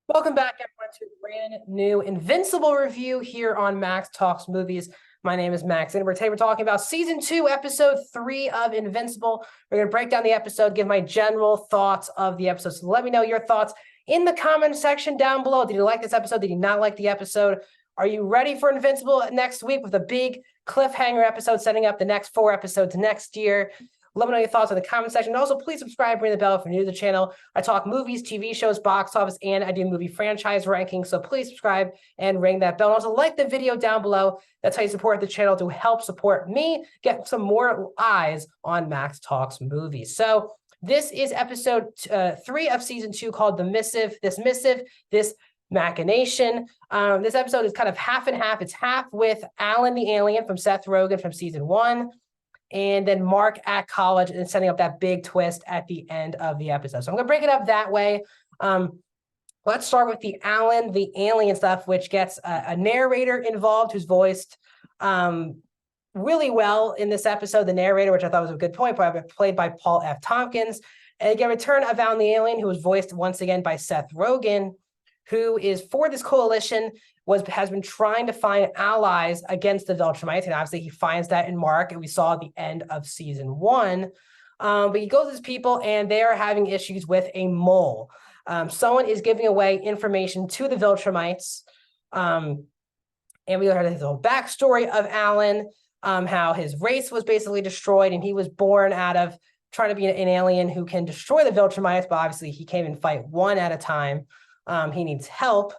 Welcome back, everyone, to a brand new Invincible review here on Max Talks Movies. My name is Max, and today we're talking about Season 2, Episode 3 of Invincible. We're going to break down the episode, give my general thoughts of the episode. So let me know your thoughts in the comment section down below. Did you like this episode? Did you not like the episode? Are you ready for Invincible next week with a big cliffhanger episode setting up the next 4 episodes next year? Let me know your thoughts in the comment section. And also, please subscribe, ring the bell if you're new to the channel. I talk movies, TV shows, box office, and I do movie franchise rankings. So please subscribe and ring that bell. And also, like the video down below. That's how you support the channel to help support me get some more eyes on Max Talks Movies. So this is episode 3 of season 2 called This Machination. This episode is kind of half and half. It's half with Alan the alien from Seth Rogen from season 1. And then Mark at college and setting up that big twist at the end of the episode. So I'm going to break it up that way. Let's start with the Alan, the alien stuff, which gets a narrator involved who's voiced really well in this episode. The narrator, which I thought was a good point, played by Paul F. Tompkins. And again, return of Alan the alien, who was voiced once again by Seth Rogen, who is for this coalition, has been trying to find allies against the Viltrumites, and obviously he finds that in Mark, and we saw at the end of season 1. But he goes to his people, and they are having issues with a mole. Someone is giving away information to the Viltrumites, and we heard his whole backstory of Alan, how his race was basically destroyed, and he was born out of trying to be an alien who can destroy the Viltrumites, but obviously he can't even fight one at a time. He needs help.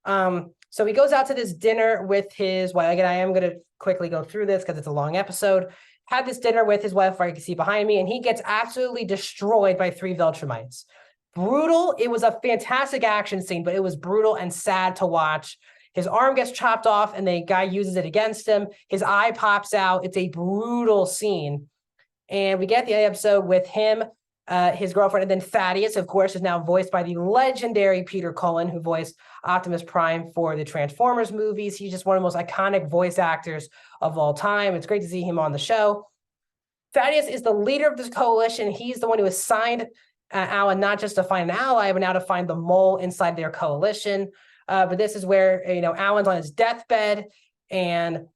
So he goes out to this dinner with his wife. Again, I am going to quickly go through this because it's a long episode. Had this dinner with his wife, where you can see behind me, and he gets absolutely destroyed by 3 Viltrumites. Brutal. It was a fantastic action scene, but it was brutal and sad to watch. His arm gets chopped off, and the guy uses it against him. His eye pops out. It's a brutal scene. And we get the episode with him, his girlfriend, and then Thaddeus, of course, is now voiced by the legendary Peter Cullen, who voiced Optimus Prime for the Transformers movies. He's just one of the most iconic voice actors of all time. It's great to see him on the show. Thaddeus is the leader of this coalition. He's the one who assigned Alan not just to find an ally, but now to find the mole inside their coalition. But this is where, Alan's on his deathbed, and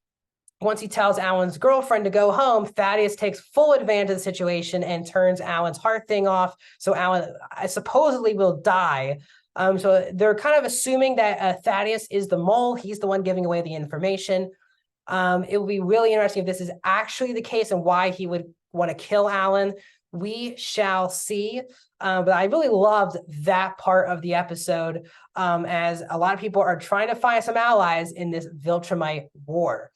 once he tells Alan's girlfriend to go home, Thaddeus takes full advantage of the situation and turns Alan's heart thing off. So Alan supposedly will die. So they're kind of assuming that Thaddeus is the mole. He's the one giving away the information. It will be really interesting if this is actually the case and why he would want to kill Alan. We shall see. But I really loved that part of the episode, as a lot of people are trying to find some allies in this Viltrumite war.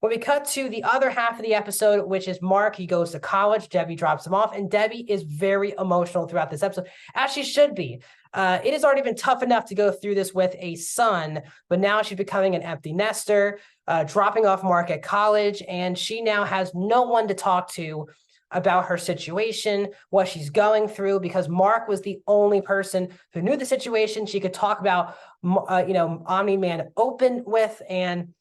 When we cut to the other half of the episode, which is Mark, he goes to college, Debbie drops him off, and Debbie is very emotional throughout this episode, as she should be. It has already been tough enough to go through this with a son, but now she's becoming an empty nester, dropping off Mark at college, and she now has no one to talk to about her situation, what she's going through, because Mark was the only person who knew the situation she could talk about, Omni-Man open with, and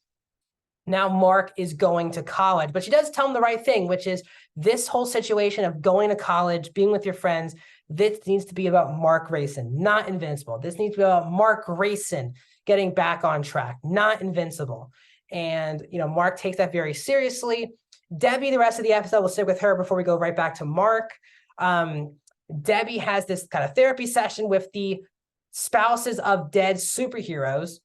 now Mark is going to college. But she does tell him the right thing, which is this whole situation of going to college, being with your friends, this needs to be about Mark Grayson, not Invincible. This needs to be about Mark Grayson getting back on track, not Invincible. And, Mark takes that very seriously. Debbie, the rest of the episode, we'll sit with her before we go right back to Mark. Debbie has this kind of therapy session with the spouses of dead superheroes.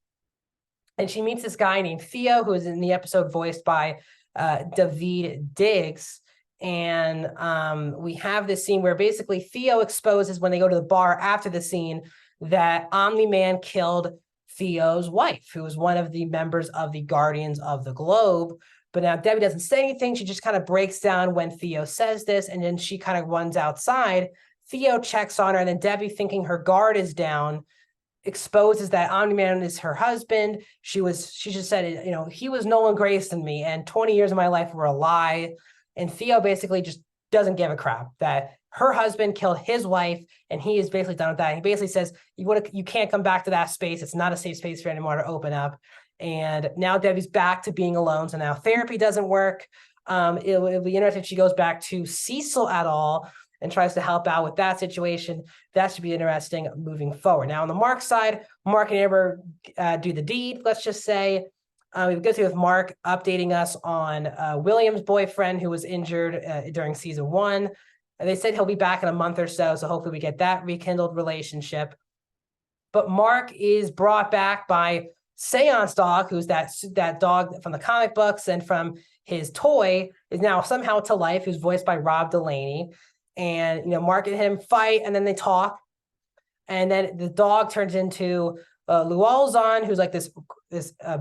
And she meets this guy named Theo, who is in the episode voiced by David Diggs. And we have this scene where basically Theo exposes, when they go to the bar after the scene, that Omni-Man killed Theo's wife, who was one of the members of the Guardians of the Globe. But now Debbie doesn't say anything. She just kind of breaks down when Theo says this, and then she kind of runs outside. Theo checks on her, and then Debbie, thinking her guard is down, exposes that Omni-Man is her husband. She just said, he was Nolan Grayson to me, and 20 years of my life were a lie. And Theo basically just doesn't give a crap that her husband killed his wife, and he is basically done with that. He basically says, you can't come back to that space. It's not a safe space for anymore to open up. And now Debbie's back to being alone. So now therapy doesn't work. It'll be interesting if she goes back to Cecil at all. and tries to help out with that situation. That should be interesting moving forward. Now, on the Mark side, Mark and Amber do the deed, let's just say. We go through with Mark updating us on William's boyfriend who was injured during season 1. They said he'll be back in a month or so, so hopefully we get that rekindled relationship. But Mark is brought back by Seance Dog, who's that dog from the comic books and from his toy, is now somehow to life, who's voiced by Rob Delaney. And, Mark and him fight, and then they talk. And then the dog turns into Lualzon, who's like this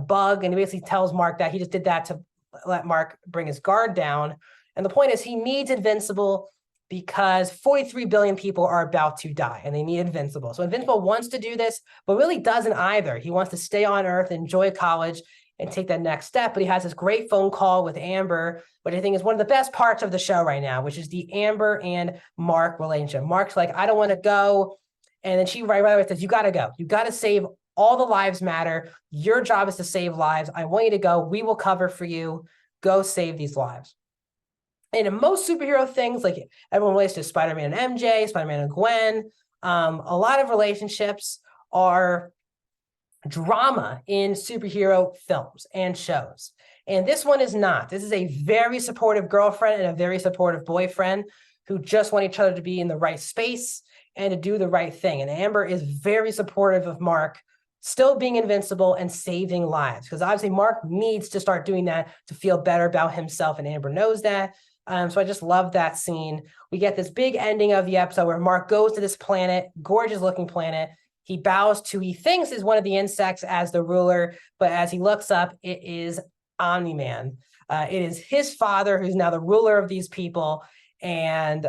bug, and he basically tells Mark that he just did that to let Mark bring his guard down. And the point is, he needs Invincible because 43 billion people are about to die, and they need Invincible. So Invincible wants to do this, but really doesn't either. He wants to stay on Earth, enjoy college, and take that next step. But he has this great phone call with Amber, which I think is one of the best parts of the show right now, which is the Amber and Mark relationship. Mark's like, I don't want to go. And then she right away says, you got to go. You got to save. All the lives matter. Your job is to save lives. I want you to go. We will cover for you. Go save these lives. And in most superhero things, like everyone relates to Spider-Man and MJ, Spider-Man and Gwen, a lot of relationships are drama in superhero films and shows. And this one is not. This is a very supportive girlfriend and a very supportive boyfriend who just want each other to be in the right space and to do the right thing. And Amber is very supportive of Mark still being invincible and saving lives, because obviously Mark needs to start doing that to feel better about himself, and Amber knows that. So I just love that scene. We get this big ending of the episode where Mark goes to this planet, gorgeous looking planet. He bows to, he thinks is one of the insects as the ruler, but as he looks up, it is Omni-Man. It is his father who's now the ruler of these people. And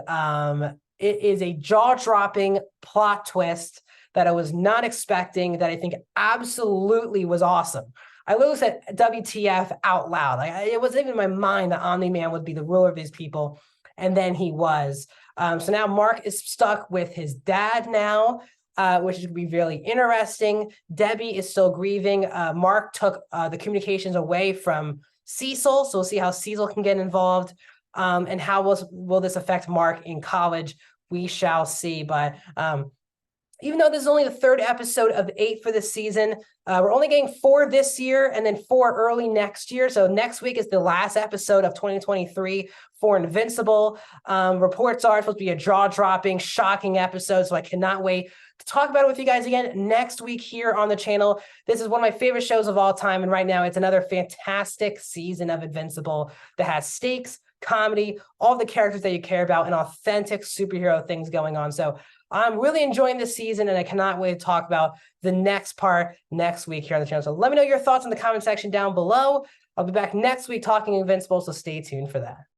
it is a jaw-dropping plot twist that I was not expecting, that I think absolutely was awesome. I literally said WTF out loud. Like, it wasn't even in my mind that Omni-Man would be the ruler of these people. And then he was. So now Mark is stuck with his dad now, which is going to be really interesting. Debbie is still grieving. Mark took the communications away from Cecil. So we'll see how Cecil can get involved. And how will this affect Mark in college? We shall see. But even though this is only the 3rd episode of 8 for this season, we're only getting 4 this year and then 4 early next year. So next week is the last episode of 2023 for Invincible. Reports are supposed to be a jaw-dropping, shocking episode, so I cannot wait to talk about it with you guys again next week here on the channel. This is one of my favorite shows of all time, and right now it's another fantastic season of Invincible that has stakes, comedy, all the characters that you care about, and authentic superhero things going on. So I'm really enjoying this season, and I cannot wait to talk about the next part next week here on the channel. So let me know your thoughts in the comment section down below. I'll be back next week talking Invincible, so stay tuned for that.